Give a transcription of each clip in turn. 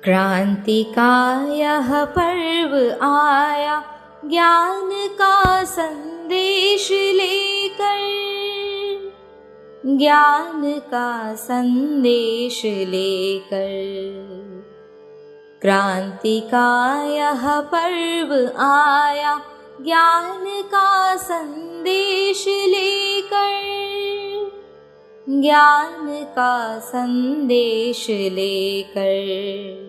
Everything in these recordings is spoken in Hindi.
क्रांति का यह पर्व आया ज्ञान का संदेश लेकर, ज्ञान का संदेश लेकर। क्रांति का यह पर्व आया ज्ञान का संदेश लेकर, ज्ञान का संदेश लेकर।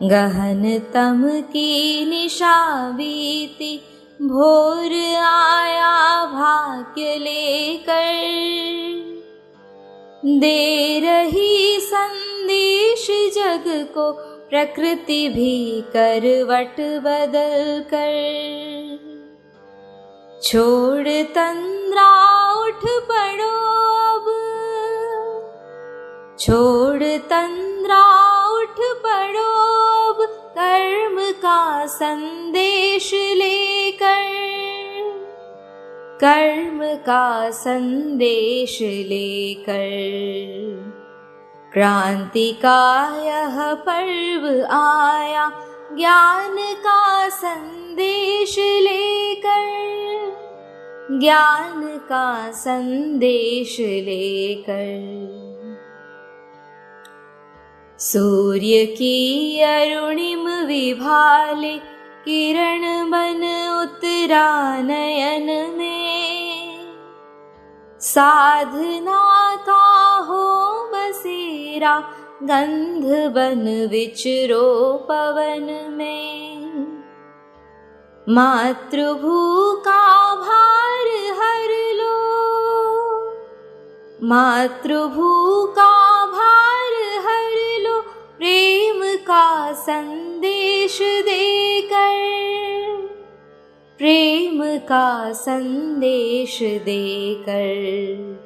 गहनतम की निशा बीती, भोर आया भाग्य लेकर, दे रही संदेश जग को प्रकृति भी करवट बदल कर। छोड़ तंद्रा उठ पड़ो अब, छोड़ तंद्रा उठ पड़ो अब, कर्म का संदेश लेकर, कर्म का संदेश लेकर। क्रांति का यह पर्व आया ज्ञान का संदेश लेकर, ज्ञान का संदेश लेकर। सूर्य की अरुणिम विभाले, किरण बन उतरा नयन में। साधना का हो बसेरा, गंध बन विचरो पवन में। मातृभू का भार हर लो, मातृभू का भार हर लो, प्रेम का संदेश देकर, प्रेम का संदेश देकर।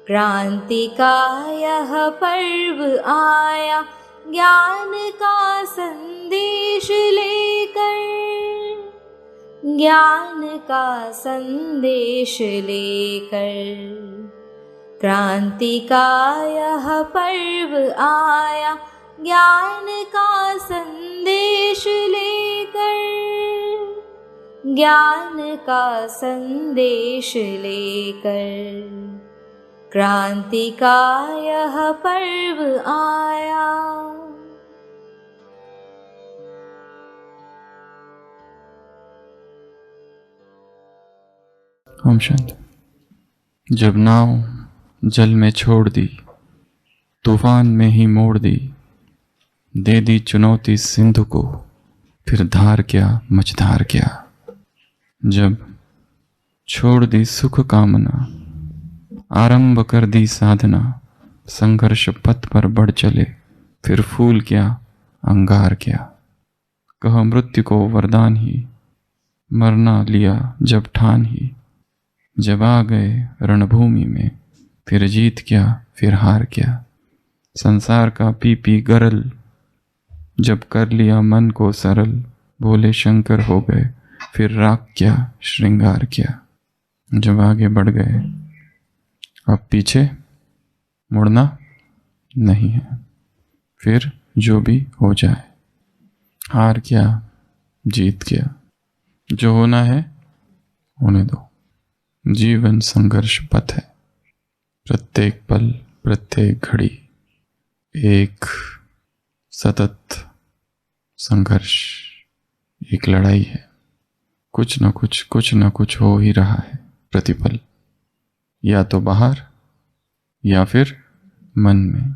क्रांति का यह पर्व आया ज्ञान का संदेश लेकर, ज्ञान का संदेश लेकर। क्रांति का यह पर्व आया ज्ञान का संदेश लेकर, ज्ञान का संदेश लेकर। क्रांति का यह पर्व आया। ओम शांति। जब नाव जल में छोड़ दी, तूफान में ही मोड़ दी, दे दी चुनौती सिंधु को, फिर धार क्या मझधार क्या। जब छोड़ दी सुख कामना, आरंभ कर दी साधना, संघर्ष पथ पर बढ़ चले, फिर फूल क्या अंगार क्या। कह मृत्यु को वरदान ही, मरना लिया जब ठान ही। जब आ गए रणभूमि में, फिर जीत क्या फिर हार क्या। संसार का पी पी गरल, जब कर लिया मन को सरल, भोले शंकर हो गए, फिर राग क्या श्रृंगार क्या। जब आगे बढ़ गए, अब पीछे मुड़ना नहीं है, फिर जो भी हो जाए। हार क्या जीत क्या, जो होना है होने दो। जीवन संघर्ष पथ है, प्रत्येक पल प्रत्येक घड़ी एक सतत संघर्ष, एक लड़ाई है। कुछ न कुछ हो ही रहा है प्रतिपल, या तो बाहर या फिर मन में।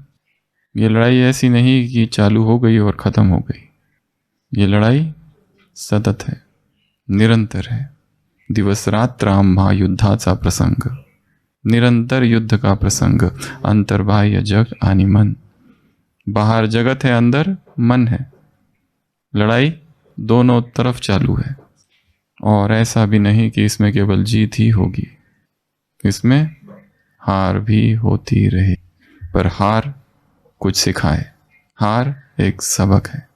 ये लड़ाई ऐसी नहीं कि चालू हो गई और ख़त्म हो गई। ये लड़ाई सतत है, निरंतर है। दिवस रात्र आम्हा युद्धाचा प्रसंग, निरंतर युद्ध का प्रसंग। अंतर्बाह्य जग आणि मन, बाहर जगत है, अंदर मन है। लड़ाई दोनों तरफ चालू है, और ऐसा भी नहीं कि इसमें केवल जीत ही होगी, इसमें हार भी होती रहे। पर हार कुछ सिखाए, हार एक सबक है।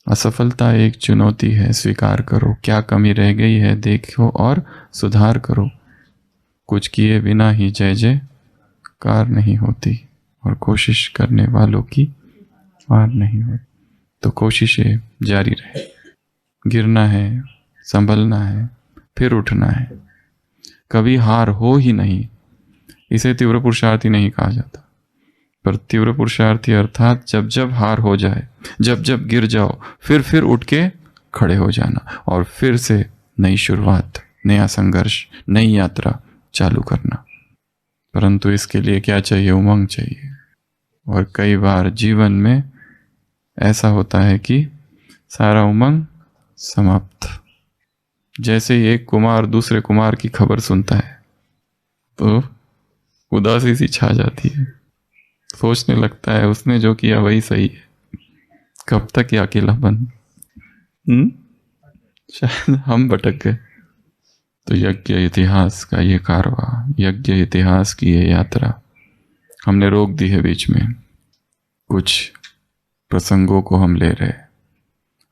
असफलता एक चुनौती है, स्वीकार करो। क्या कमी रह गई है देखो और सुधार करो। कुछ किए बिना ही जय जयकार नहीं होती, और कोशिश करने वालों की हार नहीं हो तो कोशिशें जारी रहे। गिरना है, संभलना है, फिर उठना है। कभी हार हो ही नहीं, इसे तीव्र पुरुषार्थी नहीं कहा जाता। पर तीव्र पुरुषार्थी अर्थात जब जब हार हो जाए, जब जब गिर जाओ, फिर उठ के खड़े हो जाना और फिर से नई शुरुआत, नया संघर्ष, नई यात्रा चालू करना। परंतु इसके लिए क्या चाहिए? उमंग चाहिए। और कई बार जीवन में ऐसा होता है कि सारा उमंग समाप्त। जैसे ही एक कुमार दूसरे कुमार की खबर सुनता है तो उदासी सी छा जाती है। सोचने लगता है उसने जो किया वही सही है। कब तक ये अकेलापन? शायद हम भटक गए। तो यज्ञ इतिहास का ये कारवा, यज्ञ इतिहास की ये यात्रा हमने रोक दी है बीच में। कुछ प्रसंगों को हम ले रहे।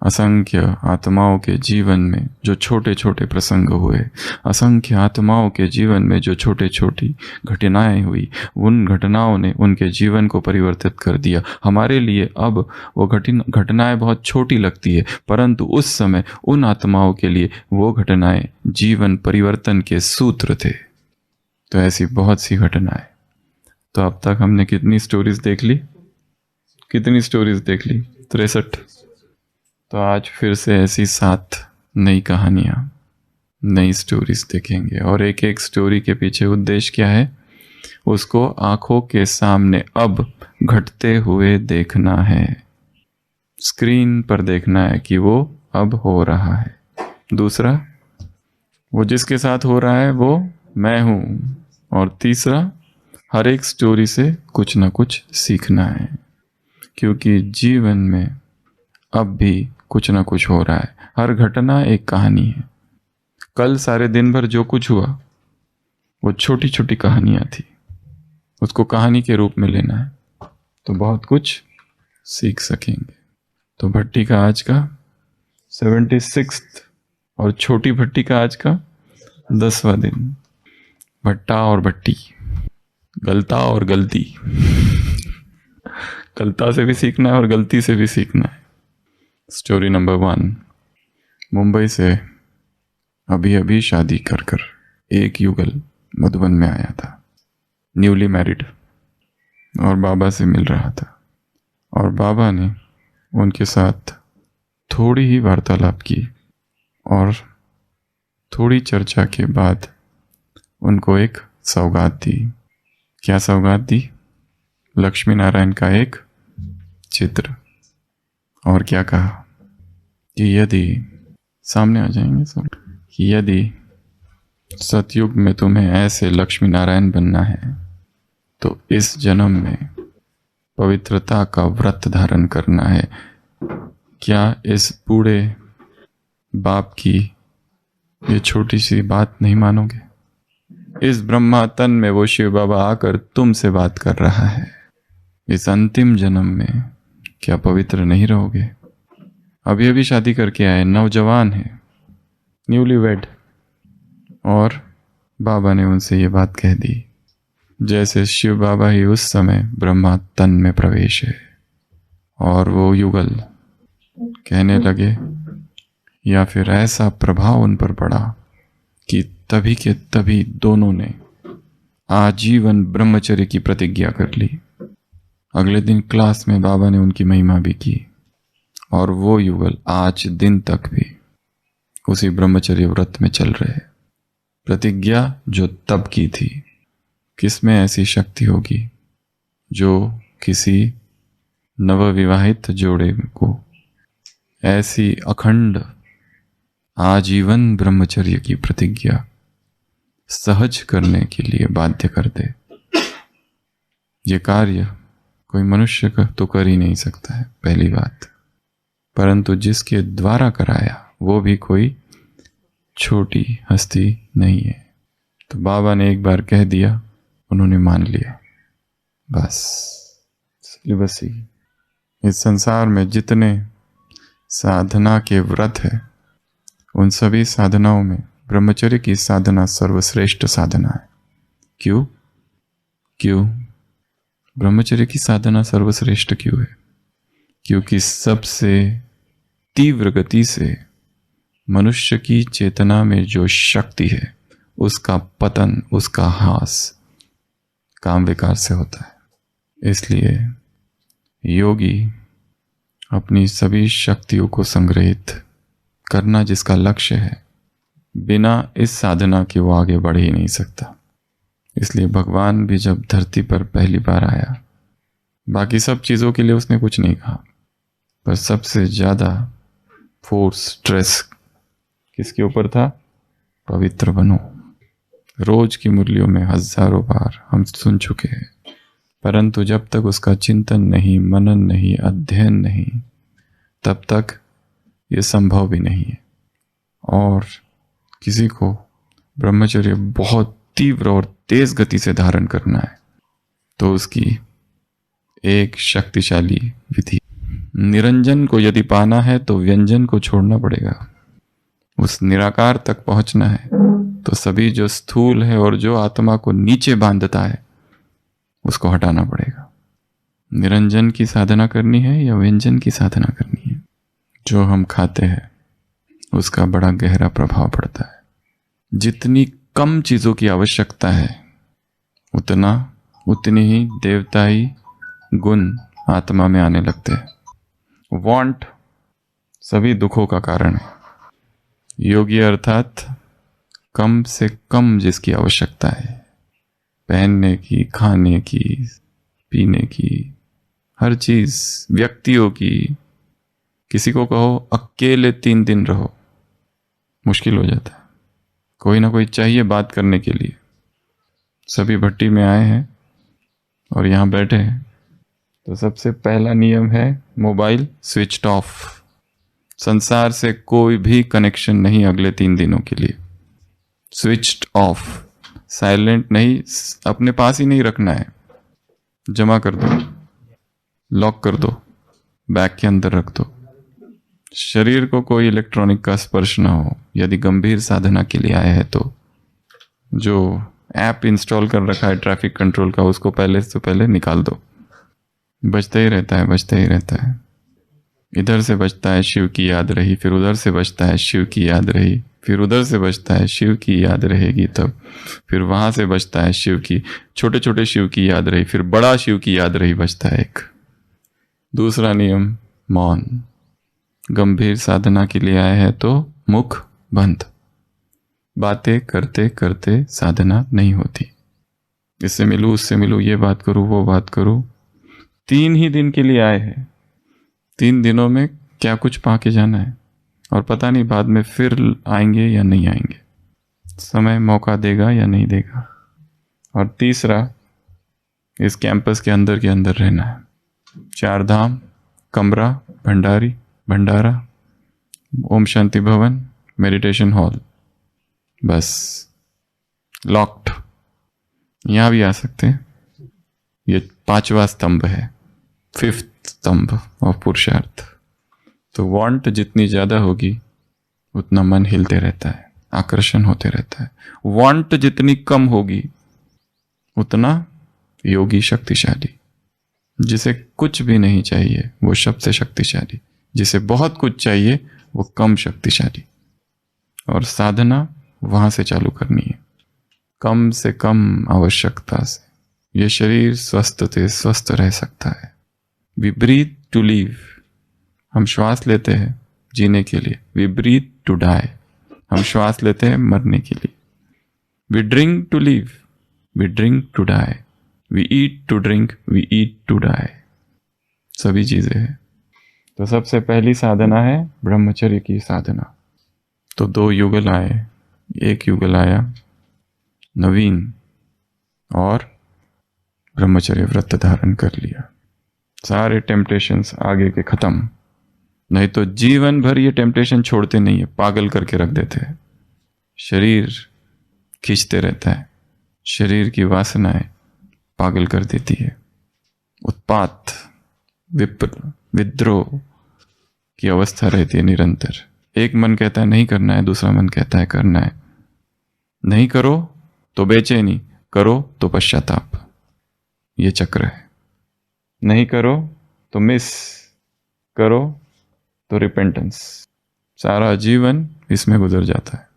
असंख्य आत्माओं के जीवन में जो छोटे छोटे प्रसंग हुए, असंख्य आत्माओं के जीवन में जो छोटे छोटी घटनाएं हुई, उन घटनाओं ने उनके जीवन को परिवर्तित कर दिया। हमारे लिए अब वो घटनाएं बहुत छोटी लगती है, परंतु उस समय उन आत्माओं के लिए वो घटनाएं जीवन परिवर्तन के सूत्र थे। तो ऐसी बहुत सी घटनाएं। तो अब तक हमने कितनी स्टोरीज देख ली? 63। तो आज फिर से ऐसी 7 नई कहानियां, नई स्टोरीज देखेंगे। और एक एक स्टोरी के पीछे उद्देश्य क्या है, उसको आंखों के सामने अब घटते हुए देखना है। स्क्रीन पर देखना है कि वो अब हो रहा है। दूसरा, वो जिसके साथ हो रहा है वो मैं हूं। और तीसरा, हर एक स्टोरी से कुछ ना कुछ सीखना है, क्योंकि जीवन में अब भी कुछ ना कुछ हो रहा है। हर घटना एक कहानी है। कल सारे दिन भर जो कुछ हुआ वो छोटी छोटी कहानियां थी, उसको कहानी के रूप में लेना है तो बहुत कुछ सीख सकेंगे। तो भट्टी का आज का 76 और छोटी भट्टी का आज का 10वां दिन। भट्टा और भट्टी, गलता और गलती। गलता से भी सीखना है और गलती से भी सीखना है। Story number 1। मुंबई से अभी अभी शादी कर एक युगल मधुबन में आया था, न्यूली मैरिड, और बाबा से मिल रहा था। और बाबा ने उनके साथ थोड़ी ही वार्तालाप की और थोड़ी चर्चा के बाद उनको एक सौगात दी। क्या सौगात दी? लक्ष्मी नारायण का एक चित्र। और क्या कहा कि यदि सामने आ जाएंगे सब, कि यदि सतयुग में तुम्हें ऐसे लक्ष्मी नारायण बनना है तो इस जन्म में पवित्रता का व्रत धारण करना है। क्या इस बूढ़े बाप की ये छोटी सी बात नहीं मानोगे? इस ब्रह्मा तन में वो शिव बाबा आकर तुमसे बात कर रहा है। इस अंतिम जन्म में क्या पवित्र नहीं रहोगे? अभी अभी शादी करके आए, नौजवान है, न्यूली वेड। और बाबा ने उनसे ये बात कह दी जैसे शिव बाबा ही उस समय ब्रह्मा तन में प्रवेश है। और वो युगल कहने लगे, या फिर ऐसा प्रभाव उन पर पड़ा कि तभी के तभी दोनों ने आजीवन ब्रह्मचर्य की प्रतिज्ञा कर ली। अगले दिन क्लास में बाबा ने उनकी महिमा भी की और वो युगल आज दिन तक भी उसी ब्रह्मचर्य व्रत में चल रहे। प्रतिज्ञा जो तब की थी, किसमें ऐसी शक्ति होगी जो किसी नवविवाहित जोड़े को ऐसी अखंड आजीवन ब्रह्मचर्य की प्रतिज्ञा सहज करने के लिए बाध्य कर दे। ये कार्य कोई मनुष्य तो कर ही नहीं सकता है, पहली बात। परंतु जिसके द्वारा कराया वो भी कोई छोटी हस्ती नहीं है। तो बाबा ने एक बार कह दिया, उन्होंने मान लिया, बस ही। इस संसार में जितने साधना के व्रत है उन सभी साधनाओं में ब्रह्मचर्य की साधना सर्वश्रेष्ठ साधना है। क्यों ब्रह्मचर्य की साधना सर्वश्रेष्ठ क्यों है? क्योंकि सबसे तीव्र गति से मनुष्य की चेतना में जो शक्ति है उसका पतन, उसका ह्रास काम विकार से होता है। इसलिए योगी अपनी सभी शक्तियों को संग्रहित करना जिसका लक्ष्य है, बिना इस साधना के वो आगे बढ़ ही नहीं सकता। इसलिए भगवान भी जब धरती पर पहली बार आया, बाकी सब चीज़ों के लिए उसने कुछ नहीं कहा, पर सबसे ज़्यादा फोर्स, स्ट्रेस किसके ऊपर था? पवित्र बनो। रोज की मुरलियों में हजारों बार हम सुन चुके हैं, परंतु जब तक उसका चिंतन नहीं, मनन नहीं, अध्ययन नहीं, तब तक ये संभव भी नहीं है। और किसी को ब्रह्मचर्य बहुत तीव्र और तेज गति से धारण करना है तो उसकी एक शक्तिशाली विधि, निरंजन को यदि पाना है तो व्यंजन को छोड़ना पड़ेगा। उस निराकार तक पहुंचना है तो सभी जो स्थूल है और जो आत्मा को नीचे बांधता है उसको हटाना पड़ेगा। निरंजन की साधना करनी है या व्यंजन की साधना करनी है? जो हम खाते हैं उसका बड़ा गहरा प्रभाव पड़ता है। जितनी कम चीजों की आवश्यकता है उतनी ही देवताई गुण आत्मा में आने लगते हैं। वांट सभी दुखों का कारण है। योगी अर्थात कम से कम जिसकी आवश्यकता है, पहनने की, खाने की, पीने की, हर चीज, व्यक्तियों की। किसी को कहो अकेले 3 दिन रहो, मुश्किल हो जाता है। कोई ना कोई चाहिए बात करने के लिए। सभी भट्टी में आए हैं और यहाँ बैठे हैं तो सबसे पहला नियम है मोबाइल स्विच ऑफ। संसार से कोई भी कनेक्शन नहीं अगले 3 दिनों के लिए। स्विच्ड ऑफ, साइलेंट नहीं, अपने पास ही नहीं रखना है। जमा कर दो, लॉक कर दो, बैग के अंदर रख दो। शरीर को कोई इलेक्ट्रॉनिक का स्पर्श ना हो। यदि गंभीर साधना के लिए आए हैं तो जो ऐप इंस्टॉल कर रखा है ट्रैफिक कंट्रोल का, उसको पहले से पहले निकाल दो। बजता ही रहता है, बजता ही रहता है। इधर से बजता है शिव की याद रही, फिर उधर से बजता है शिव की याद रही, फिर उधर से बजता है शिव की याद रहेगी, तब फिर वहां से बजता है शिव की, छोटे छोटे शिव की याद रही, फिर बड़ा शिव की याद रही बजता है एक। दूसरा नियम मौन। गंभीर साधना के लिए आए हैं तो मुख बंद। बातें करते करते साधना नहीं होती। इससे मिलूं, उससे मिलूं, ये बात करूं, वो बात करूं। 3 ही दिन के लिए आए हैं, 3 दिनों में क्या कुछ पाके जाना है और पता नहीं बाद में फिर आएंगे या नहीं आएंगे, समय मौका देगा या नहीं देगा। और तीसरा, इस कैंपस के अंदर रहना है। 4 धाम, कमरा, भंडारा, ओम शांति भवन, मेडिटेशन हॉल, बस लॉक्ड। यहां भी आ सकते हैं। ये 5वां स्तंभ है, 5th स्तंभ ऑफ पुरुषार्थ। तो वांट जितनी ज्यादा होगी उतना मन हिलते रहता है, आकर्षण होते रहता है। वांट जितनी कम होगी उतना योगी शक्तिशाली। जिसे कुछ भी नहीं चाहिए वो सबसे शक्तिशाली, जिसे बहुत कुछ चाहिए वो कम शक्तिशाली। और साधना वहां से चालू करनी है, कम से कम आवश्यकता से। ये शरीर स्वस्थ रह सकता है। वी ब्रीथ टू लिव, हम श्वास लेते हैं जीने के लिए। वी ब्रीथ टू डाई, हम श्वास लेते हैं मरने के लिए। We drink to live, we drink to die. We eat to drink, we eat to die. सभी चीजें हैं। तो सबसे पहली साधना है ब्रह्मचर्य की साधना। तो 2 युगल आए। एक युगल आया नवीन और ब्रह्मचर्य व्रत धारण कर लिया। सारे टेम्पटेशंस आगे के खत्म। नहीं तो जीवन भर ये टेम्पटेशन छोड़ते नहीं है, पागल करके रख देते हैं। शरीर खींचते रहता है, शरीर की वासनाएं पागल कर देती है। उत्पात, विद्रोह की अवस्था रहती है निरंतर। एक मन कहता है नहीं करना है, दूसरा मन कहता है करना है। नहीं करो तो बेचैनी, करो तो पश्चाताप। ये चक्र है। नहीं करो तो मिस, करो तो रिपेंटेंस। सारा जीवन इसमें गुजर जाता है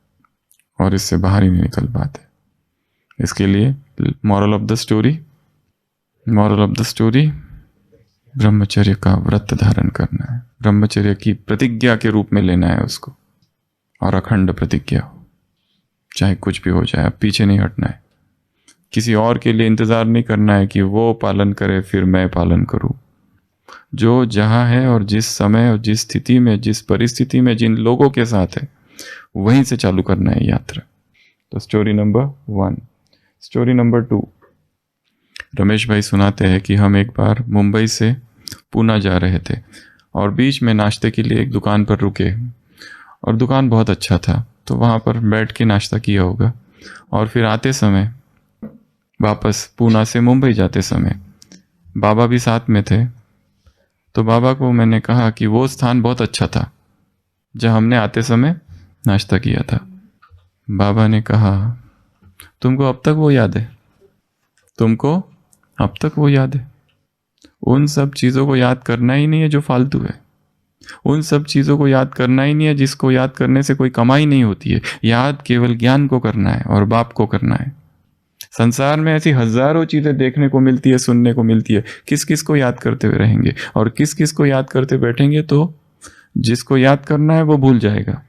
और इससे बाहर ही नहीं निकल पाते। इसके लिए मॉरल ऑफ द स्टोरी, ब्रह्मचर्य का व्रत धारण करना है, ब्रह्मचर्य की प्रतिज्ञा के रूप में लेना है उसको, और अखंड प्रतिज्ञा हो, चाहे कुछ भी हो जाए, अब पीछे नहीं हटना है। किसी और के लिए इंतज़ार नहीं करना है कि वो पालन करे फिर मैं पालन करूं। जो जहाँ है और जिस समय और जिस स्थिति में, जिस परिस्थिति में, जिन लोगों के साथ है, वहीं से चालू करना है यात्रा। तो story number 1। Story number 2, Ramesh भाई सुनाते हैं कि हम एक बार मुंबई से पूना जा रहे थे और बीच में नाश्ते के लिए एक दुकान पर रुके और दुकान बहुत अच्छा था, तो वहाँ पर बैठ के नाश्ता किया होगा। और फिर आते समय, वापस पूना से मुंबई जाते समय बाबा भी साथ में थे, तो बाबा को मैंने कहा कि वो स्थान बहुत अच्छा था जहाँ हमने आते समय नाश्ता किया था। बाबा ने कहा, तुमको अब तक वो याद है? तुमको अब तक वो याद है? उन सब चीज़ों को याद करना ही नहीं है जो फालतू है। उन सब चीज़ों को याद करना ही नहीं है जिसको याद करने से कोई कमाई नहीं होती है। याद केवल ज्ञान को करना है और बाप को करना है। संसार में ऐसी हजारों चीज़ें देखने को मिलती है, सुनने को मिलती है। किस किस को याद करते हुए रहेंगे और किस किस को याद करते बैठेंगे तो जिसको याद करना है वो भूल जाएगा।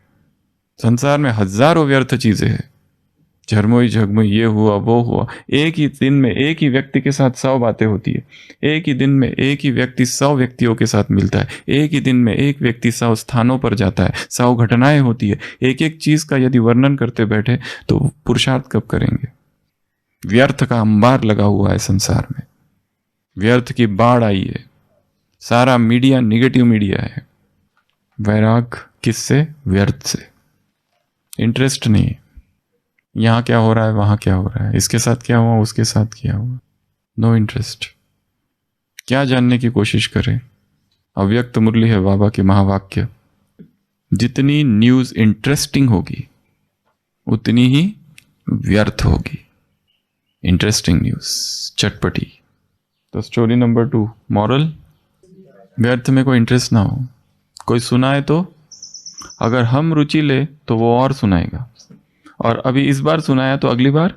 संसार में हजारों व्यर्थ चीज़ें हैं, झरमोई झगमोई, ये हुआ वो हुआ। एक ही दिन में एक ही व्यक्ति के साथ 100 बातें होती है। एक ही दिन में एक ही व्यक्ति 100 व्यक्तियों के साथ मिलता है। एक ही दिन में एक व्यक्ति 100 स्थानों पर जाता है, 100 घटनाएं होती है। एक एक चीज का यदि वर्णन करते बैठे तो पुरुषार्थ कब करेंगे? व्यर्थ का अंबार लगा हुआ है संसार में, व्यर्थ की बाढ़ आई है। सारा मीडिया निगेटिव मीडिया है। वैराग किससे? व्यर्थ से। इंटरेस्ट नहीं है, यहाँ क्या हो रहा है, वहाँ क्या हो रहा है, इसके साथ क्या हुआ, उसके साथ क्या हुआ, नो इंटरेस्ट। क्या जानने की कोशिश करें? अव्यक्त मुरली है बाबा के महावाक्य, जितनी न्यूज़ इंटरेस्टिंग होगी उतनी ही व्यर्थ होगी। इंटरेस्टिंग न्यूज़, चटपटी। तो स्टोरी नंबर 2, मॉरल, व्यर्थ में कोई इंटरेस्ट ना हो। कोई सुनाए तो अगर हम रुचि ले तो वो और सुनाएगा, और अभी इस बार सुनाया तो अगली बार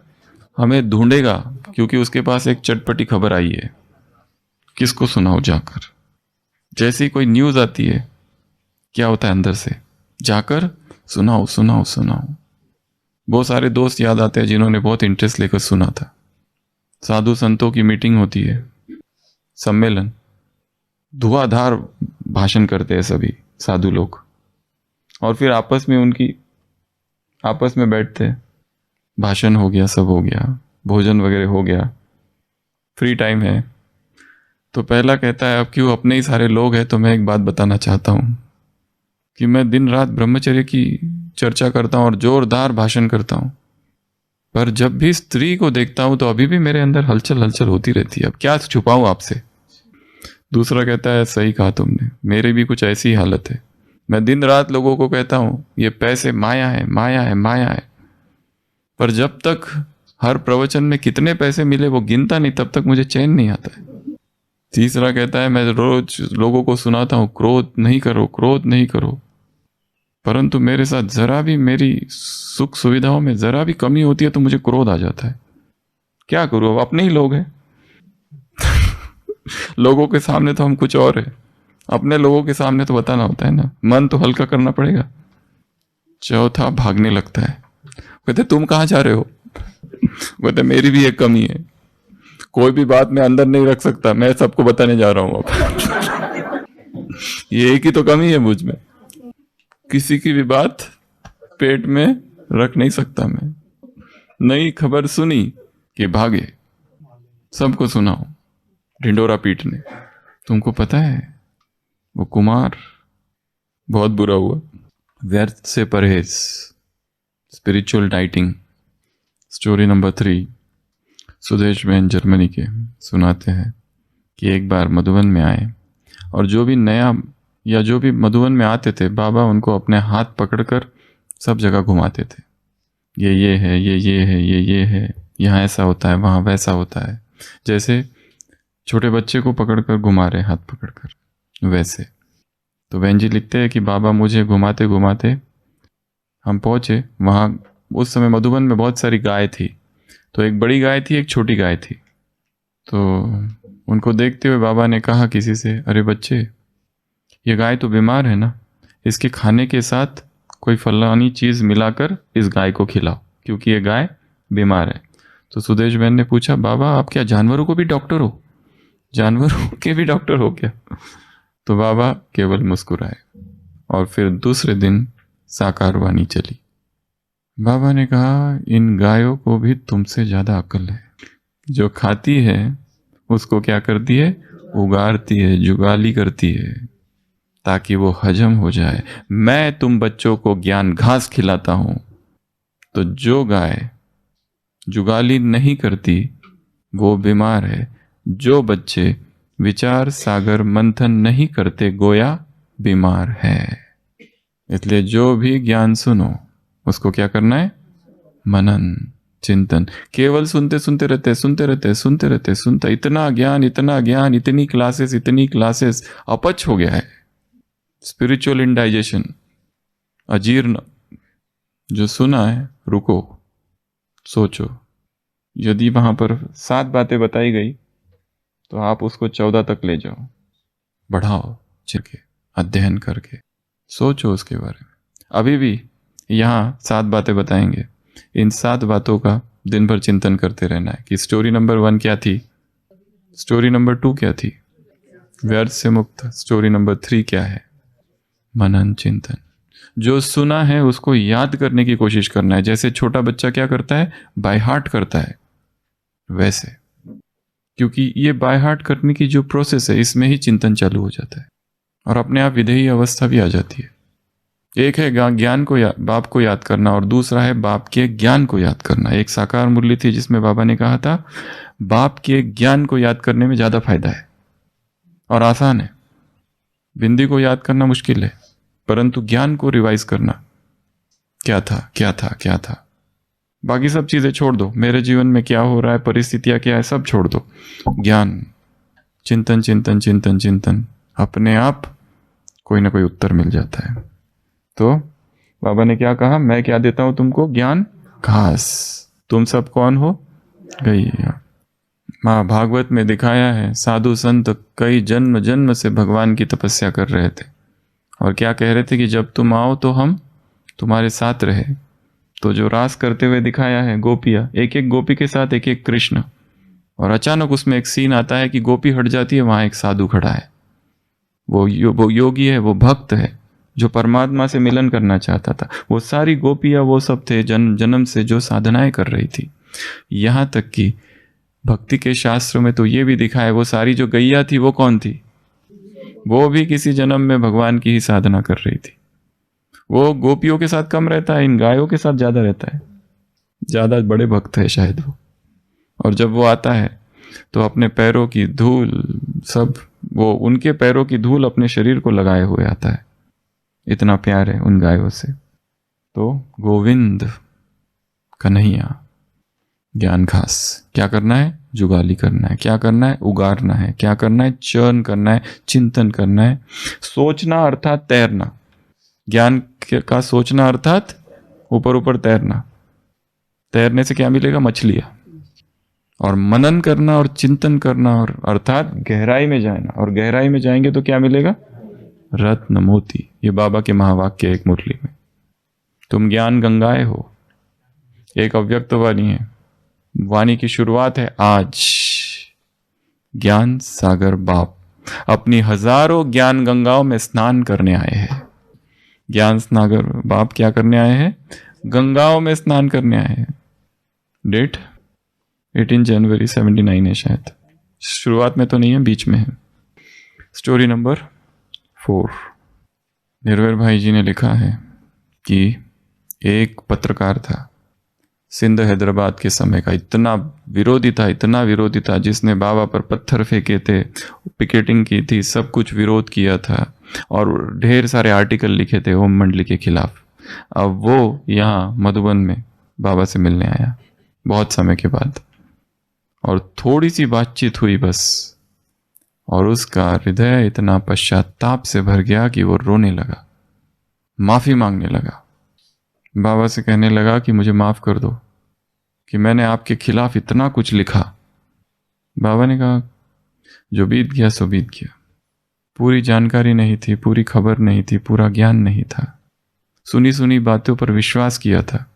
हमें ढूंढेगा, क्योंकि उसके पास एक चटपटी खबर आई है। किसको सुनाओ जाकर? जैसे ही कोई न्यूज़ आती है क्या होता है अंदर से? जाकर सुनाओ सुनाओ सुनाओ। बहुत सारे दोस्त याद आते हैं जिन्होंने बहुत इंटरेस्ट लेकर सुना था। साधु संतों की मीटिंग होती है, सम्मेलन, धुआंधार भाषण करते हैं सभी साधु लोग, और फिर आपस में बैठते, भाषण हो गया, सब हो गया, भोजन वगैरह हो गया, फ्री टाइम है, तो पहला कहता है अब क्यों अपने ही सारे लोग हैं तो मैं एक बात बताना चाहता हूँ कि मैं दिन रात ब्रह्मचर्य की चर्चा करता हूँ और जोरदार भाषण करता हूँ, पर जब भी स्त्री को देखता हूँ तो अभी भी मेरे अंदर हलचल हलचल होती रहती है, अब क्या छुपाऊँ आपसे। दूसरा कहता है सही कहा तुमने, मेरी भी कुछ ऐसी हालत है। मैं दिन रात लोगों को कहता हूँ ये पैसे माया है, माया है, माया है, पर जब तक हर प्रवचन में कितने पैसे मिले वो गिनता नहीं, तब तक मुझे चैन नहीं आता है। तीसरा कहता है मैं रोज लोगों को सुनाता हूँ क्रोध नहीं करो, क्रोध नहीं करो, परंतु मेरे साथ जरा भी, मेरी सुख सुविधाओं में जरा भी कमी होती है तो मुझे क्रोध आ जाता है। क्या करूँ, अब अपने ही लोग हैं। लोगों के सामने तो हम कुछ और है, अपने लोगों के सामने तो बताना होता है ना, मन तो हल्का करना पड़ेगा। चौथा भागने लगता है, कहते तुम कहाँ जा रहे हो? कहते मेरी भी एक कमी है, कोई भी बात मैं अंदर नहीं रख सकता, मैं सबको बताने जा रहा हूं अब। ये एक ही तो कमी है मुझ में, किसी की भी बात पेट में रख नहीं सकता मैं। नई खबर सुनी कि भागे, सबको सुनाओ ढिंडोरा पीटने। तुमको पता है वो कुमार बहुत बुरा हुआ। व्यर्थ से परहेज, spiritual dieting. Story number 3, Sudesh बहन जर्मनी के सुनाते हैं कि एक बार मधुबन में आए और जो भी नया या जो भी मधुबन में आते थे, बाबा उनको अपने हाथ पकड़कर सब जगह घुमाते थे। ये है, ये है, ये है, यहाँ ऐसा होता है, वहाँ वैसा होता है। जैसे छोटे बच्चे को पकड़कर घुमा रहे हाथ पकड़कर, वैसे तो बहन जी लिखते हैं कि बाबा मुझे घुमाते घुमाते हम पहुँचे वहाँ। उस समय मधुबन में बहुत सारी गाय थी, तो एक बड़ी गाय थी, एक छोटी गाय थी। तो उनको देखते हुए बाबा ने कहा किसी से, अरे बच्चे, ये गाय तो बीमार है ना, इसके खाने के साथ कोई फलानी चीज़ मिलाकर इस गाय को खिलाओ, क्योंकि ये गाय बीमार है। तो सुदेश बहन ने पूछा, बाबा आप क्या जानवरों को भी डॉक्टर हो? जानवरों के भी डॉक्टर हो क्या? तो बाबा केवल मुस्कुराए और फिर दूसरे दिन साकार वाणी चली। बाबा ने कहा, इन गायों को भी तुमसे ज़्यादा अक्ल है। जो खाती है उसको क्या करती है? उगारती है, जुगाली करती है ताकि वो हजम हो जाए। मैं तुम बच्चों को ज्ञान घास खिलाता हूं, तो जो गाय जुगाली नहीं करती वो बीमार है। जो बच्चे विचार सागर मंथन नहीं करते गोया बीमार है। इसलिए जो भी ज्ञान सुनो उसको क्या करना है? मनन चिंतन। केवल सुनते सुनते रहते, सुनते रहते, सुनते रहते, सुनता, इतना ज्ञान, इतना ज्ञान, इतनी क्लासेस, अपच हो गया है। स्पिरिचुअल इंडाइजेशन, अजीर्ण। जो सुना है रुको, सोचो। यदि वहां पर 7 बातें बताई गई तो आप उसको 14 तक ले जाओ, बढ़ाओ, चिरके अध्ययन करके सोचो उसके बारे में। अभी भी यहाँ 7 बातें बताएंगे, इन 7 बातों का दिन भर चिंतन करते रहना है कि स्टोरी नंबर 1 क्या थी, स्टोरी नंबर 2 क्या थी, व्यर्थ से मुक्त, स्टोरी नंबर 3 क्या है, मनन चिंतन। जो सुना है उसको याद करने की कोशिश करना है। जैसे छोटा बच्चा क्या करता है? बाय हार्ट करता है, वैसे। क्योंकि ये बाय हार्ट करने की जो प्रोसेस है, इसमें ही चिंतन चालू हो जाता है और अपने आप विधेयी अवस्था भी आ जाती है। एक है ज्ञान को बाप को याद करना और दूसरा है बाप के ज्ञान को याद करना। एक साकार मुरली थी जिसमें बाबा ने कहा था, बाप के ज्ञान को याद करने में ज्यादा फायदा है और आसान है। बिंदी को याद करना मुश्किल है, परंतु ज्ञान को रिवाइज करना, क्या था क्या था क्या था, बाकी सब चीजें छोड़ दो, मेरे जीवन में क्या हो रहा है, परिस्थितियां क्या है, सब छोड़ दो। ज्ञान, चिंतन चिंतन चिंतन चिंतन, अपने आप कोई ना कोई उत्तर मिल जाता है। तो बाबा ने क्या कहा? मैं क्या देता हूं तुमको? ज्ञान घास। तुम सब कौन हो? गैया। माँ भागवत में दिखाया है, साधु संत कई जन्म जन्म से भगवान की तपस्या कर रहे थे और क्या कह रहे थे कि जब तुम आओ तो हम तुम्हारे साथ रहे। तो जो रास करते हुए दिखाया है, गोपियां, एक एक गोपी के साथ एक एक कृष्ण, और अचानक उसमें एक सीन आता है कि गोपी हट जाती है, वहां एक साधु खड़ा है। वो योगी है, वो भक्त है जो परमात्मा से मिलन करना चाहता था। वो सारी गोपियां वो सब थे जन्म से जो साधनाएं कर रही थी। यहां तक कि भक्ति के शास्त्र में तो ये भी दिखाया है, वो सारी जो गैया थी वो कौन थी? वो भी किसी जन्म में भगवान की ही साधना कर रही थी। वो गोपियों के साथ कम रहता है, इन गायों के साथ ज्यादा रहता है, ज्यादा बड़े भक्त है शायद वो। और जब वो आता है तो अपने पैरों की धूल सब, वो उनके पैरों की धूल अपने शरीर को लगाए हुए आता है, इतना प्यार है उन गायों से। तो गोविंद कन्हैया, ज्ञान घास। क्या करना है? जुगाली करना है। क्या करना है? उगारना है। क्या करना है? चर्न करना है, चिंतन करना है। सोचना अर्थात तैरना, ज्ञान का सोचना अर्थात ऊपर ऊपर तैरना। तैरने से क्या मिलेगा? मछलियां। और मनन करना और चिंतन करना और अर्थात गहराई में जाना, और गहराई में जाएंगे तो क्या मिलेगा? रत्न मोती। ये बाबा के महावाक्य एक मुरली में। तुम ज्ञान गंगाएं हो। एक अव्यक्त वाणी है, वाणी की शुरुआत है आज। ज्ञान सागर बाप अपनी हजारों ज्ञान गंगाओं में स्नान करने आए हैं। ज्ञान सागर बाप क्या करने आए हैं? गंगाओं में स्नान करने आए हैं। डेट 18 जनवरी 79 है शायद, शुरुआत में तो नहीं है, बीच में है। Story number 4। निर्भय भाई जी ने लिखा है कि एक पत्रकार था, सिंध हैदराबाद के समय का, इतना विरोधी था, जिसने बाबा पर पत्थर फेंके थे, पिकेटिंग की थी, सब कुछ विरोध किया था और ढेर सारे आर्टिकल लिखे थे ओम मंडली के खिलाफ। अब वो यहाँ मधुबन में बाबा से मिलने आया बहुत समय के बाद, और थोड़ी सी बातचीत हुई बस, और उसका हृदय इतना पश्चाताप से भर गया कि वो रोने लगा, माफ़ी मांगने लगा, बाबा से कहने लगा कि मुझे माफ़ कर दो कि मैंने आपके खिलाफ इतना कुछ लिखा। बाबा ने कहा जो बीत गया सो बीत गया। पूरी जानकारी नहीं थी, पूरी खबर नहीं थी, पूरा ज्ञान नहीं था, सुनी सुनी बातों पर विश्वास किया था।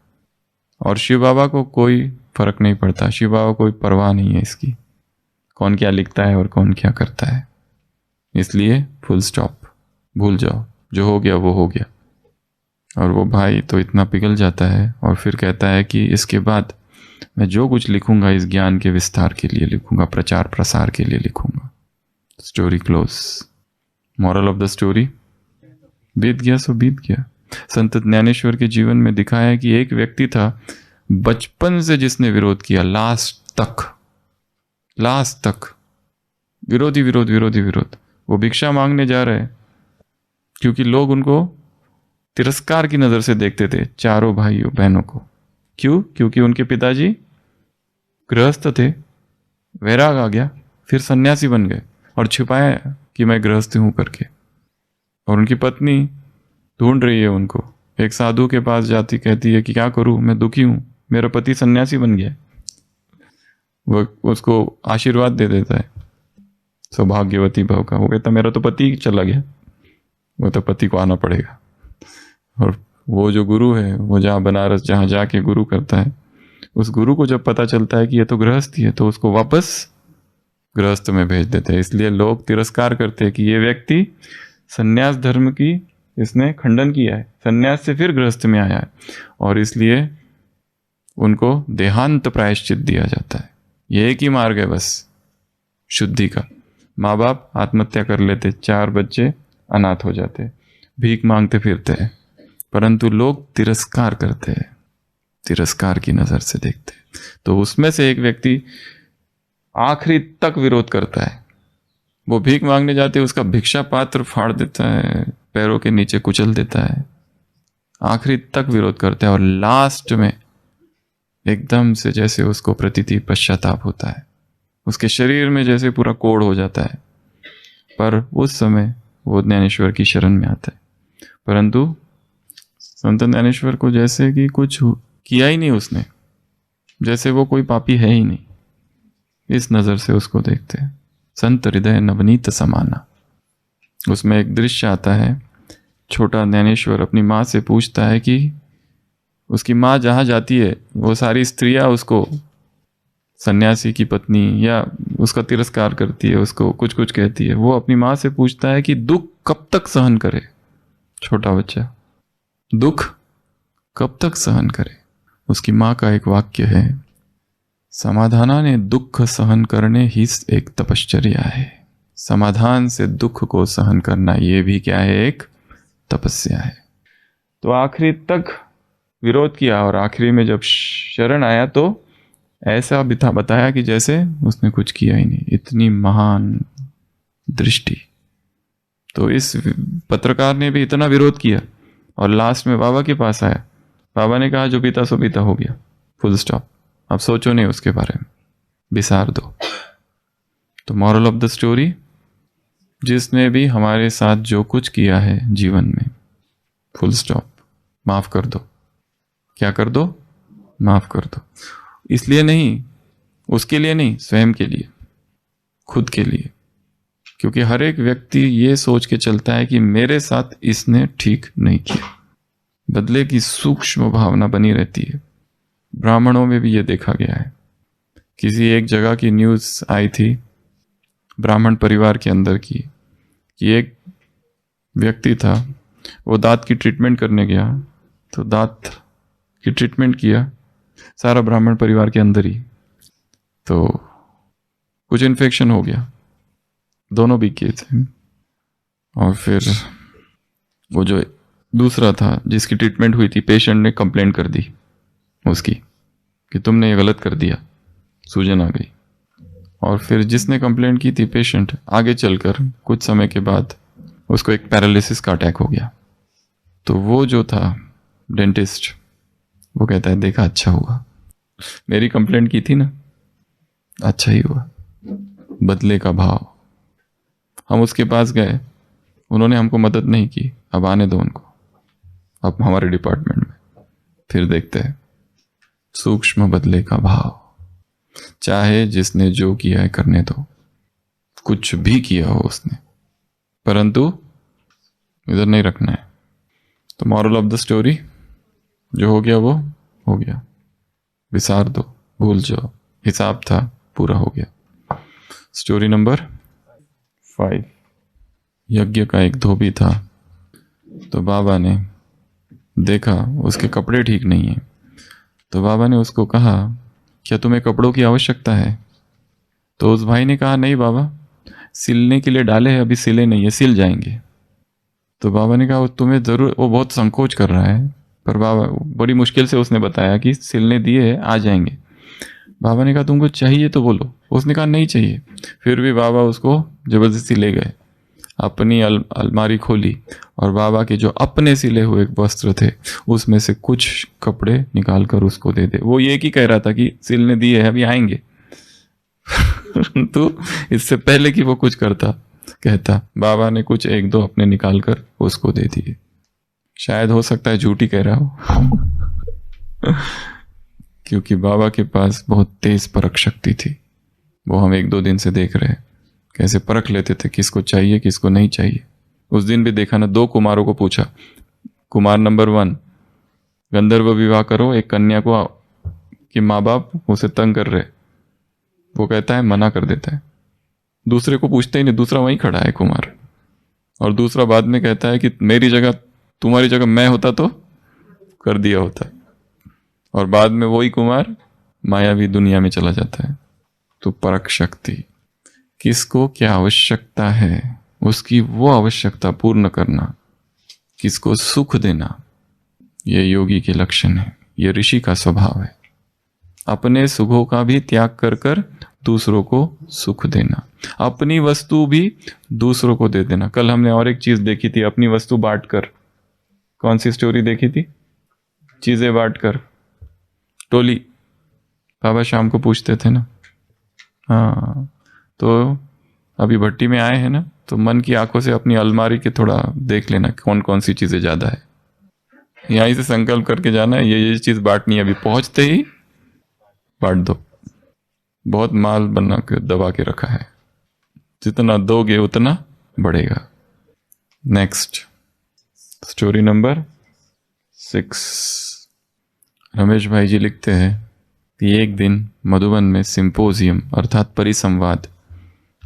और शिव बाबा को कोई फर्क नहीं पड़ता, शिव बाबा कोई परवाह नहीं है इसकी, कौन क्या लिखता है और कौन क्या करता है। इसलिए फुल स्टॉप, भूल जाओ, जो हो गया वो हो गया। और वो भाई तो इतना पिघल जाता है और फिर कहता है कि इसके बाद मैं जो कुछ लिखूंगा इस ज्ञान के विस्तार के लिए लिखूंगा, प्रचार प्रसार के लिए लिखूंगा। Story close. Moral of the story, बीत गया सो बीत गया। संत ज्ञानेश्वर के जीवन में दिखाया है कि एक व्यक्ति था बचपन से जिसने विरोध किया, लास्ट तक विरोधी विरोध विरोधी विरोध। वो भिक्षा मांगने जा रहे क्योंकि लोग उनको तिरस्कार की नजर से देखते थे, चारों भाइयों बहनों को। क्यों? क्योंकि उनके पिताजी गृहस्थ थे, वैराग आ गया, फिर सन्यासी बन गए और छुपाया कि मैं गृहस्थ हूं करके। और उनकी पत्नी ढूंढ रही है उनको, एक साधु के पास जाती, कहती है कि क्या करूं, मैं दुखी हूं, मेरा पति सन्यासी बन गया। वो उसको आशीर्वाद दे देता है सौभाग्यवती भाव का। वो कहता मेरा तो पति चला गया, वो तो पति को आना पड़ेगा। और वो जो गुरु है, वो जहाँ बनारस जहाँ जाके गुरु करता है, उस गुरु को जब पता चलता है कि ये तो गृहस्थी है, तो उसको वापस गृहस्थ में भेज देते हैं। इसलिए लोग तिरस्कार करते हैं कि ये व्यक्ति सन्यास धर्म की इसने खंडन किया है, सन्यास से फिर गृहस्थ में आया है, और इसलिए उनको देहांत प्रायश्चित दिया जाता है। ये एक ही मार्ग है बस शुद्धि का। माँ बाप आत्महत्या कर लेते, 4 बच्चे अनाथ हो जाते, भीख मांगते फिरते हैं, परंतु लोग तिरस्कार करते हैं, तिरस्कार की नजर से देखते हैं। तो उसमें से एक व्यक्ति आखिरी तक विरोध करता है। वो भीख मांगने जाते, उसका भिक्षा पात्र फाड़ देता है, पैरों के नीचे कुचल देता है, आखिरी तक विरोध करता है। और लास्ट में एकदम से जैसे उसको प्रतीति पश्चाताप होता है, उसके शरीर में जैसे पूरा कोढ़ हो जाता है, पर उस समय वो ज्ञानेश्वर की शरण में आता है। परंतु संत ज्ञानेश्वर को जैसे कि कुछ किया ही नहीं उसने, जैसे वो कोई पापी है ही नहीं, इस नज़र से उसको देखते हैं। संत हृदय नवनीत समाना। उसमें एक दृश्य आता है, छोटा ज्ञानेश्वर अपनी माँ से पूछता है कि उसकी माँ जहाँ जाती है वो सारी स्त्रियाँ उसको, सन्यासी की पत्नी, या उसका तिरस्कार करती है, उसको कुछ कुछ कहती है। वो अपनी माँ से पूछता है कि दुख कब तक सहन करे, छोटा बच्चा दुख कब तक सहन करे। उसकी माँ का एक वाक्य है, समाधानाने दुख सहन करने ही एक तपश्चर्या है। समाधान से दुख को सहन करना ये भी क्या है, एक तपस्या है। तो आखिरी तक विरोध किया और आखिरी में जब शरण आया तो ऐसा भी था बताया कि जैसे उसने कुछ किया ही नहीं। इतनी महान दृष्टि। तो इस पत्रकार ने भी इतना विरोध किया और लास्ट में बाबा के पास आया। बाबा ने कहा जो बीता सो बीता हो गया, फुल स्टॉप, अब सोचो नहीं उसके बारे में, बिसार दो। तो मॉरल ऑफ द स्टोरी, जिसने भी हमारे साथ जो कुछ किया है जीवन में, फुल स्टॉप, माफ कर दो। क्या कर दो? माफ कर दो। इसलिए नहीं, उसके लिए नहीं, स्वयं के लिए, खुद के लिए। क्योंकि हर एक व्यक्ति ये सोच के चलता है कि मेरे साथ इसने ठीक नहीं किया। बदले की सूक्ष्म भावना बनी रहती है। ब्राह्मणों में भी ये देखा गया है। किसी एक जगह की न्यूज़ आई थी ब्राह्मण परिवार के अंदर की, कि एक व्यक्ति था, वो दांत की ट्रीटमेंट करने गया, तो दांत की ट्रीटमेंट किया सारा ब्राह्मण परिवार के अंदर ही, तो कुछ इन्फेक्शन हो गया, दोनों भी किए थे। और फिर वो जो दूसरा था जिसकी ट्रीटमेंट हुई थी, पेशेंट ने कंप्लेंट कर दी उसकी कि तुमने ये गलत कर दिया, सूजन आ गई। और फिर जिसने कंप्लेंट की थी, पेशेंट, आगे चलकर कुछ समय के बाद उसको एक पैरालिसिस का अटैक हो गया। तो वो जो था डेंटिस्ट, वो कहता है देखा अच्छा हुआ, मेरी कंप्लेंट की थी ना, अच्छा ही हुआ। बदले का भाव, हम उसके पास गए, उन्होंने हमको मदद नहीं की, अब आने दो उनको, अब हमारे डिपार्टमेंट में। फिर देखते हैं सूक्ष्म बदले का भाव। चाहे जिसने जो किया है करने दो, कुछ भी किया हो उसने, परंतु इधर नहीं रखना है। तो मॉरल ऑफ द स्टोरी, जो हो गया वो हो गया, विसार दो, भूल जाओ, हिसाब था पूरा हो गया। Story number 5। यज्ञ का एक धोबी था, तो बाबा ने देखा उसके कपड़े ठीक नहीं है, तो बाबा ने उसको कहा क्या तुम्हें कपड़ों की आवश्यकता है? तो उस भाई ने कहा नहीं बाबा, सिलने के लिए डाले हैं, अभी सिले नहीं है, सिल जाएंगे। तो बाबा ने कहा तुम्हें ज़रूर, वो बहुत संकोच कर रहा है, पर बाबा बड़ी मुश्किल से उसने बताया कि सिलने दिए है, आ जाएंगे। बाबा ने कहा तुमको चाहिए तो बोलो। उसने कहा नहीं चाहिए। फिर भी बाबा उसको ज़बरदस्ती ले गए, अपनी अलमारी खोली और बाबा के जो अपने सिले हुए वस्त्र थे उसमें से कुछ कपड़े निकाल कर उसको दे दे। वो ये की कह रहा था कि सिलने दिए है, अभी आएंगे। तो इससे पहले कि वो कुछ करता कहता, बाबा ने कुछ एक दो अपने निकाल कर उसको दे दिए। शायद हो सकता है झूठी कह रहा हो क्योंकि बाबा के पास बहुत तेज परख शक्ति थी। वो हम 1-2 दिन से देख रहे हैं कैसे परख लेते थे किसको चाहिए किसको नहीं चाहिए। उस दिन भी देखा ना, 2 कुमारों को पूछा, कुमार नंबर 1 गंधर्व विवाह करो एक कन्या को कि माँ बाप उसे तंग कर रहे, वो कहता है मना कर देता है। दूसरे को पूछते ही नहीं, दूसरा वहीं खड़ा है कुमार, और दूसरा बाद में कहता है कि मेरी जगह तुम्हारी जगह मैं होता तो कर दिया होता, और बाद में वही कुमार मायावी दुनिया में चला जाता है। तो परख शक्ति, किसको क्या आवश्यकता है उसकी वो आवश्यकता पूर्ण करना, किसको सुख देना, ये योगी के लक्षण है, ये ऋषि का स्वभाव है। अपने सुखों का भी त्याग कर कर दूसरों को सुख देना, अपनी वस्तु भी दूसरों को दे देना। कल हमने और एक चीज देखी थी, अपनी वस्तु बांट कर। कौन सी स्टोरी देखी थी? चीजें बांट कर, टोली। बाबा शाम को पूछते थे ना। हाँ, तो अभी भट्टी में आए हैं ना, तो मन की आंखों से अपनी अलमारी के थोड़ा देख लेना कौन कौन सी चीजें ज्यादा है। यहीं से संकल्प करके जाना है ये चीज बांटनी है, अभी पहुंचते ही बांट दो। बहुत माल बना के दबा के रखा है, जितना दोगे उतना बढ़ेगा। Next story number 6। रमेश भाई जी लिखते हैं कि एक दिन मधुबन में सिंपोजियम अर्थात परिसंवाद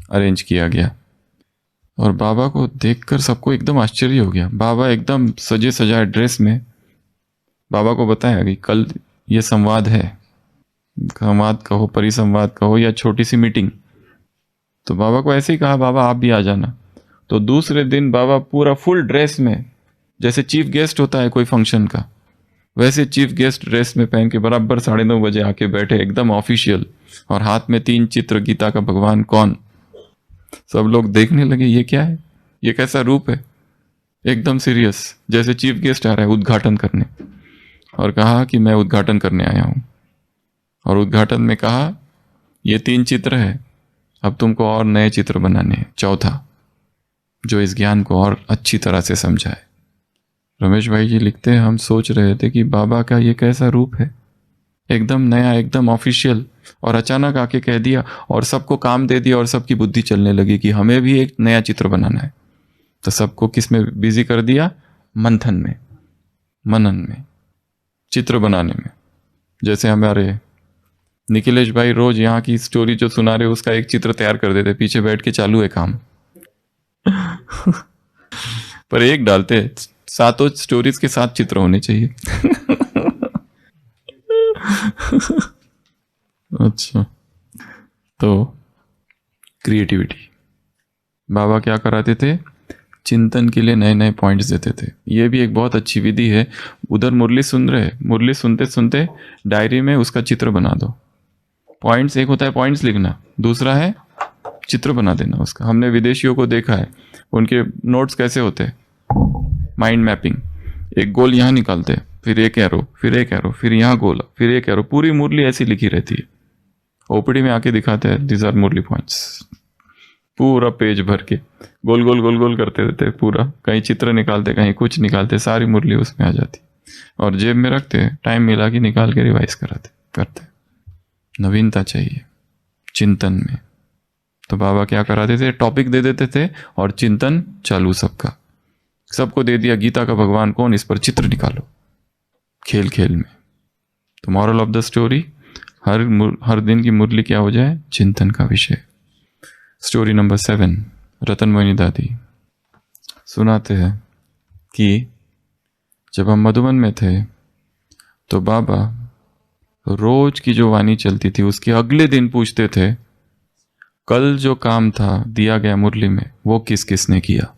अरेंज किया गया, और बाबा को देखकर सबको एकदम आश्चर्य हो गया। बाबा एकदम सजे सजाए ड्रेस में। बाबा को बताया कि कल ये संवाद है, संवाद कहो परिसंवाद कहो या छोटी सी मीटिंग। तो बाबा को ऐसे ही कहा बाबा आप भी आ जाना। तो दूसरे दिन बाबा पूरा फुल ड्रेस में, जैसे चीफ गेस्ट होता है कोई फंक्शन का, वैसे चीफ गेस्ट ड्रेस में पहन के बराबर 9:30 बजे आके बैठे, एकदम ऑफिशियल, और हाथ में 3 चित्र, गीता का भगवान कौन। सब लोग देखने लगे ये क्या है, ये कैसा रूप है, एकदम सीरियस, जैसे चीफ गेस्ट आ रहा है उद्घाटन करने। और कहा कि मैं उद्घाटन करने आया हूं, और उद्घाटन में कहा ये 3 चित्र है, अब तुमको और नए चित्र बनाने हैं, चौथा, जो इस ज्ञान को और अच्छी तरह से समझाए। रमेश भाई जी लिखते हैं हम सोच रहे थे कि बाबा का ये कैसा रूप है, एकदम नया, एकदम ऑफिशियल, और अचानक आके कह दिया और सबको काम दे दिया, और सबकी बुद्धि चलने लगी कि हमें भी एक नया चित्र बनाना है। तो सबको किस में बिजी कर दिया? मंथन में, मनन में, चित्र बनाने में। जैसे हमारे निखिलेश भाई रोज यहाँ की स्टोरी जो सुना रहे उसका एक चित्र तैयार कर देते, पीछे बैठ के चालू है काम पर एक डालते, 7 स्टोरीज के 7 चित्र होने चाहिए अच्छा, तो क्रिएटिविटी। बाबा क्या कराते थे? चिंतन के लिए नए नए पॉइंट्स देते थे। ये भी एक बहुत अच्छी विधि है। उधर मुरली सुन रहे, मुरली सुनते सुनते डायरी में उसका चित्र बना दो। पॉइंट्स, एक होता है पॉइंट्स लिखना, दूसरा है चित्र बना देना उसका। हमने विदेशियों को देखा है, उनके नोट्स कैसे होते हैं, माइंड मैपिंग। एक गोल यहाँ निकालते, फिर एक एरो, फिर एक एरो, फिर यहाँ गोल, फिर एक एरो, पूरी मुरली ऐसी लिखी रहती है। ओपीडी में आके दिखाते हैं, दीज आर मुरली पॉइंट्स। पूरा पेज भर के गोल गोल गोल गोल करते रहते पूरा, कहीं चित्र निकालते कहीं कुछ निकालते, सारी मुरली उसमें आ जाती और जेब में रखते, टाइम मिला कि निकाल के रिवाइज करते। नवीनता चाहिए चिंतन में। तो बाबा क्या कराते थे, टॉपिक दे देते थे और चिंतन चालू सबका, सबको दे दिया गीता का भगवान कौन, इस पर चित्र निकालो खेल खेल में। तो मॉरल ऑफ द स्टोरी, हर दिन की मुरली क्या हो जाए, चिंतन का विषय। स्टोरी नंबर 7, रतन मोहिनी दादी सुनाते हैं कि जब हम मधुबन में थे तो बाबा रोज की जो वाणी चलती थी उसके अगले दिन पूछते थे कल जो काम था दिया गया मुरली में वो किस किसने किया,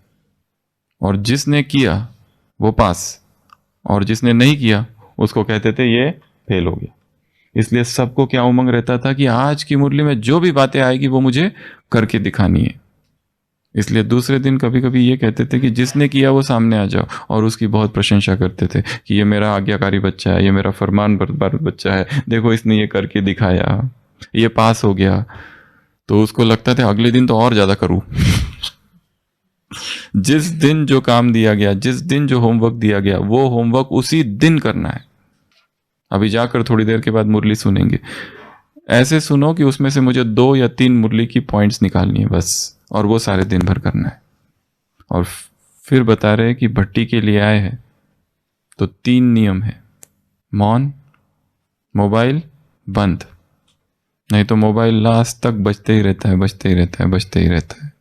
और जिसने किया वो पास और जिसने नहीं किया उसको कहते थे ये फेल हो गया। इसलिए सबको क्या उमंग रहता था कि आज की मुरली में जो भी बातें आएगी वो मुझे करके दिखानी है। इसलिए दूसरे दिन कभी कभी ये कहते थे कि जिसने किया वो सामने आ जाओ, और उसकी बहुत प्रशंसा करते थे कि ये मेरा आज्ञाकारी बच्चा है, ये मेरा फरमान बरदार बच्चा है, देखो इसने ये करके दिखाया, ये पास हो गया। तो उसको लगता था अगले दिन तो और ज्यादा करूं। जिस दिन जो काम दिया गया, जिस दिन जो होमवर्क दिया गया, वो होमवर्क उसी दिन करना है। अभी जाकर थोड़ी देर के बाद मुरली सुनेंगे, ऐसे सुनो कि उसमें से मुझे 2 या 3 मुरली की पॉइंट्स निकालनी है बस, और वो सारे दिन भर करना है। और फिर बता रहे कि भट्टी के लिए आए हैं तो 3 नियम है, मौन, मोबाइल बंद, नहीं तो मोबाइल लास्ट तक बजते ही रहता है, बजते ही रहता है, बजते ही रहता है।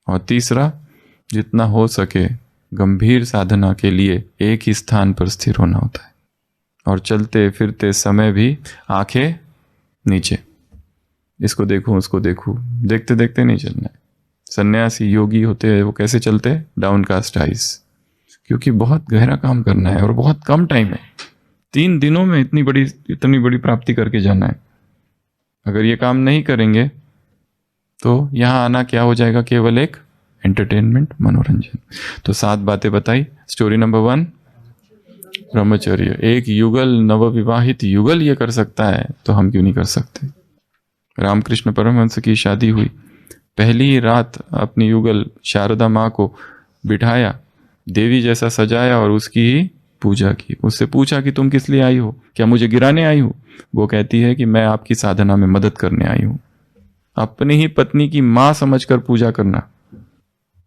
और तीसरा, जितना हो सके गंभीर साधना के लिए एक ही स्थान पर स्थिर होना होता है, और चलते फिरते समय भी आंखें नीचे, इसको देखूं उसको देखूं, देखते देखते नहीं चलना है। सन्यासी योगी होते हैं वो कैसे चलते हैं, डाउनकास्ट आइज, क्योंकि बहुत गहरा काम करना है और बहुत कम टाइम है। 3 दिनों में इतनी बड़ी प्राप्ति करके जाना है। अगर ये काम नहीं करेंगे तो यहाँ आना क्या हो जाएगा, केवल एक एंटरटेनमेंट, मनोरंजन। तो 7 बातें बताई। स्टोरी नंबर 1, ब्रह्मचर्य। एक युगल, नवविवाहित युगल ये कर सकता है तो हम क्यों नहीं कर सकते। रामकृष्ण परमहंस की शादी हुई, पहली ही रात अपनी युगल शारदा माँ को बिठाया, देवी जैसा सजाया और उसकी ही पूजा की। उससे पूछा कि तुम किस लिए आई हो, क्या मुझे गिराने आई हो? वो कहती है कि मैं आपकी साधना में मदद करने आई हूं। अपनी ही पत्नी की मां समझकर पूजा करना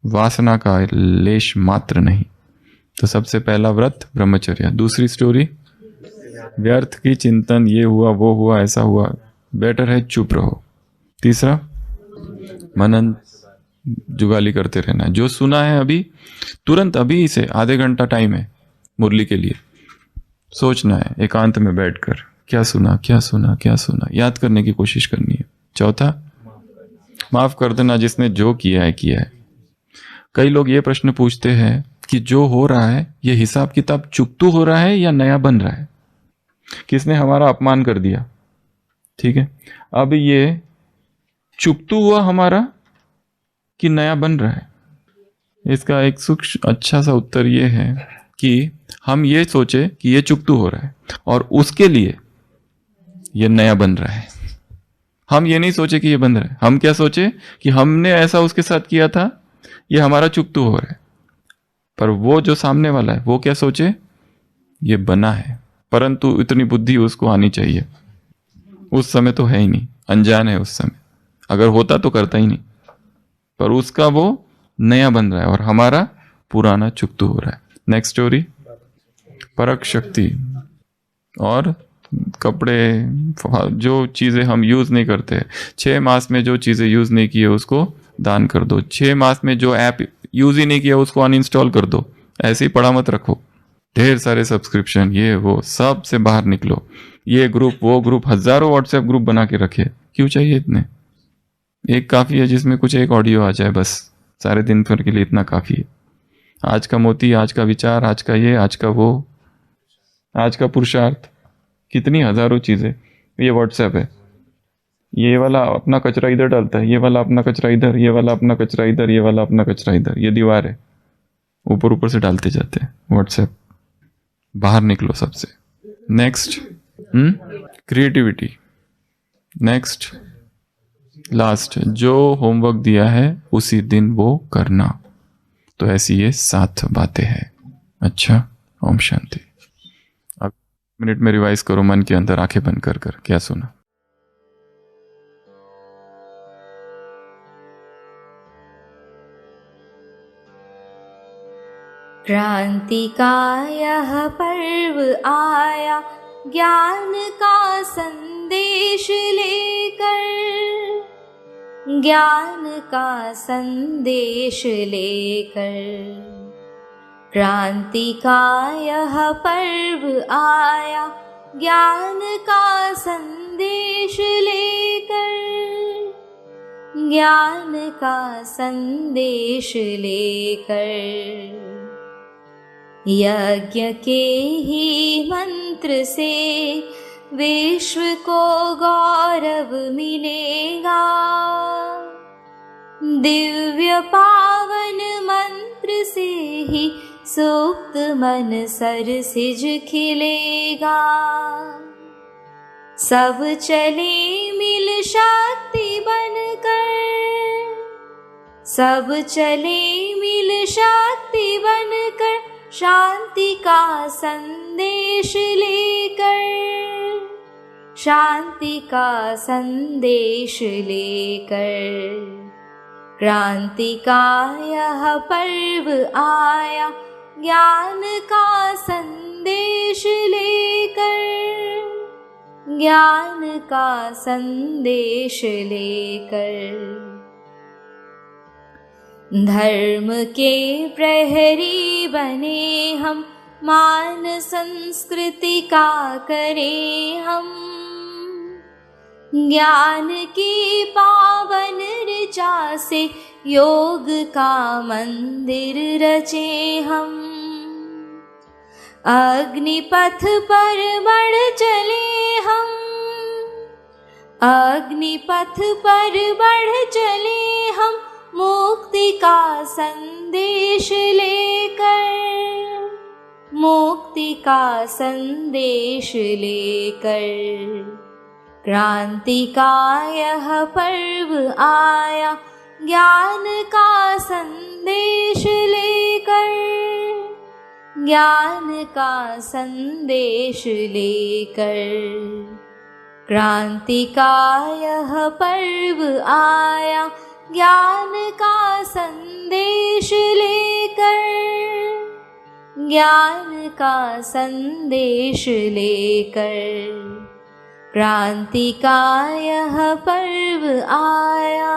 वासना का लेश मात्र नहीं। तो सबसे पहला व्रत ब्रह्मचर्य। दूसरी स्टोरी, व्यर्थ की चिंतन, ये हुआ वो हुआ ऐसा हुआ, बेटर है चुप रहो। तीसरा, मनन जुगाली करते रहना, जो सुना है अभी तुरंत अभी से आधे घंटा टाइम है मुरली के लिए, सोचना है एकांत में बैठकर क्या सुना क्या सुना क्या सुना, याद करने की कोशिश करनी है। चौथा, माफ कर देना जिसने जो किया है किया है। कई लोग ये प्रश्न पूछते हैं कि जो हो रहा है ये हिसाब किताब चुकतू हो रहा है या नया बन रहा है, किसने हमारा अपमान कर दिया, ठीक है, अब ये चुकतू हुआ हमारा कि नया बन रहा है। इसका एक सूक्ष्म अच्छा सा उत्तर ये है कि हम ये सोचे कि ये चुकतू हो रहा है और उसके लिए ये नया बन रहा है। हम ये नहीं सोचे कि ये बन रहा है, हम क्या सोचे कि हमने ऐसा उसके साथ किया था, ये हमारा चुकतू हो रहा है। पर वो जो सामने वाला है वो क्या सोचे, ये बना है, परंतु इतनी बुद्धि उसको आनी चाहिए। उस समय तो है ही नहीं, अनजान है उस समय, अगर होता तो करता ही नहीं, पर उसका वो नया बन रहा है और हमारा पुराना चुकतू हो रहा है। नेक्स्ट स्टोरी, परक शक्ति और कपड़े, जो चीज़ें हम यूज़ नहीं करते, 6 मास में जो चीज़ें यूज़ नहीं की है उसको दान कर दो। 6 मास में जो ऐप यूज़ ही नहीं किया उसको अनइंस्टॉल कर दो, ऐसे ही पड़ा मत रखो। ढेर सारे सब्सक्रिप्शन ये वो, सब से बाहर निकलो। ये ग्रुप वो ग्रुप, हजारों व्हाट्सएप ग्रुप बना के रखे, क्यों चाहिए इतने? एक काफ़ी है जिसमें कुछ एक ऑडियो आ जाए, बस सारे दिन भर के लिए इतना काफ़ी है। आज का मोती, आज का विचार, आज का ये, आज का वो, आज का पुरुषार्थ, कितनी हजारों चीज़ें। ये व्हाट्सएप है, ये वाला अपना कचरा इधर डालता है, ये वाला अपना कचरा इधर, ये वाला अपना कचरा इधर, ये वाला अपना कचरा इधर, ये दीवार है, ऊपर ऊपर से डालते जाते हैं। व्हाट्सएप, बाहर निकलो सबसे। Next, creativity. नेक्स्ट, लास्ट, जो होमवर्क दिया है उसी दिन वो करना। तो ऐसी ये 7 बातें हैं। अच्छा, ओम शांति। अब मिनट में रिवाइज करो मन के अंदर आंखें बंद कर कर। क्या सुना? क्रांति का यह पर्व आया, ज्ञान का संदेश लेकर, ज्ञान का संदेश लेकर। क्रांति का यह पर्व आया, ज्ञान का संदेश लेकर, ज्ञान का संदेश लेकर। यज्ञ के ही मंत्र से विश्व को गौरव मिलेगा, दिव्य पावन मंत्र से ही सुप्त मन सरसिज खिलेगा। सब चले मिल शक्ति बनकर, सब चले मिल शक्ति बनकर, शांति का संदेश लेकर, शांति का संदेश लेकर। क्रांति का यह पर्व आया, ज्ञान का संदेश लेकर, ज्ञान का संदेश लेकर। धर्म के प्रहरी बने हम, मान संस्कृति का करें हम, ज्ञान की पावन ऋचा से योग का मंदिर रचे हम। अग्निपथ पर बढ़ चले हम, अग्निपथ पर बढ़ चले हम, मुक्ति का संदेश लेकर, मुक्ति का संदेश लेकर। क्रांति का यह पर्व आया, ज्ञान का संदेश लेकर, ज्ञान का संदेश लेकर। क्रांति का यह पर्व आया, ज्ञान का संदेश लेकर, ज्ञान का संदेश लेकर। क्रांति का यह पर्व आया।